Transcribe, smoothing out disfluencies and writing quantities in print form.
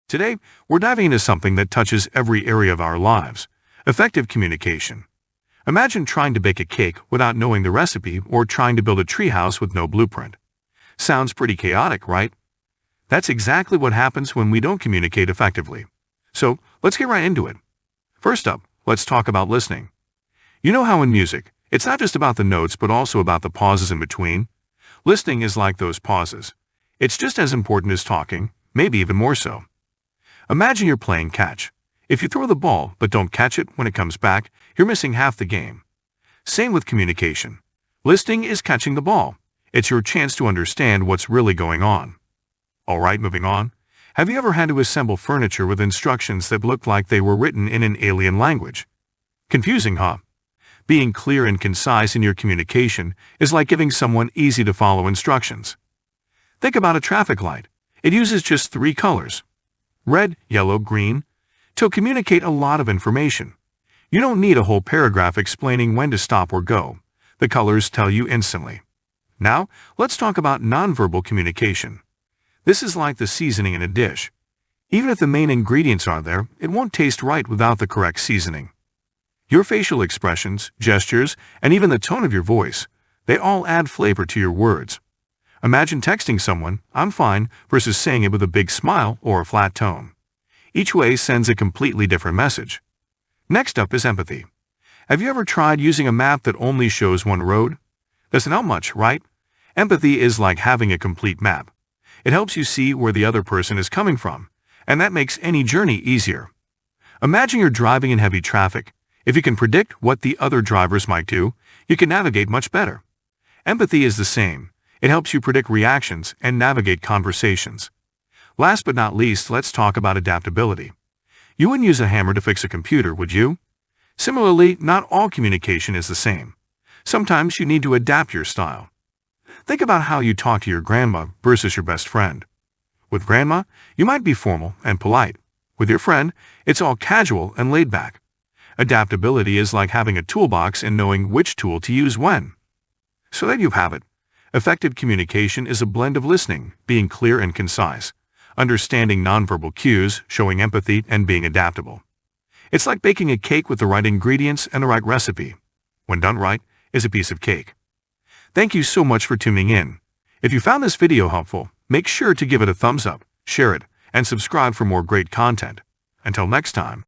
Today, we're diving into something that touches every area of our lives: effective communication. Imagine trying to bake a cake without knowing the recipe or trying to build a treehouse with no blueprint. Sounds pretty chaotic, right? That's exactly what happens when we don't communicate effectively. So, let's get right into it. First up, let's talk about listening. You know how in music, it's not just about the notes but also about the pauses in between? Listening is like those pauses. It's just as important as talking, maybe even more so. Imagine you're playing catch. If you throw the ball but don't catch it when it comes back, you're missing half the game. Same with communication. Listening is catching the ball. It's your chance to understand what's really going on. Alright, moving on. Have you ever had to assemble furniture with instructions that looked like they were written in an alien language? Confusing, huh? Being clear and concise in your communication is like giving someone easy-to-follow instructions. Think about a traffic light. It uses just 3 colors: red, yellow, green, to communicate a lot of information. You don't need a whole paragraph explaining when to stop or go. The colors tell you instantly. Now, let's talk about nonverbal communication. This is like the seasoning in a dish. Even if the main ingredients are there, it won't taste right without the correct seasoning. Your facial expressions, gestures, and even the tone of your voice, they all add flavor to your words. Imagine texting someone, "I'm fine," versus saying it with a big smile or a flat tone. Each way sends a completely different message. Next up is empathy. Have you ever tried using a map that only shows one road? Doesn't help much, right? Empathy is like having a complete map. It helps you see where the other person is coming from, and that makes any journey easier. Imagine you're driving in heavy traffic. If you can predict what the other drivers might do, you can navigate much better. Empathy is the same. It helps you predict reactions and navigate conversations. Last but not least, let's talk about adaptability. You wouldn't use a hammer to fix a computer, would you? Similarly, not all communication is the same. Sometimes you need to adapt your style. Think about how you talk to your grandma versus your best friend. With grandma, you might be formal and polite. With your friend, it's all casual and laid back. Adaptability is like having a toolbox and knowing which tool to use when. So there you have it. Effective communication is a blend of listening, being clear and concise, understanding nonverbal cues, showing empathy, and being adaptable. It's like baking a cake with the right ingredients and the right recipe. When done right, is a piece of cake. Thank you so much for tuning in. If you found this video helpful, make sure to give it a thumbs up, share it, and subscribe for more great content. Until next time.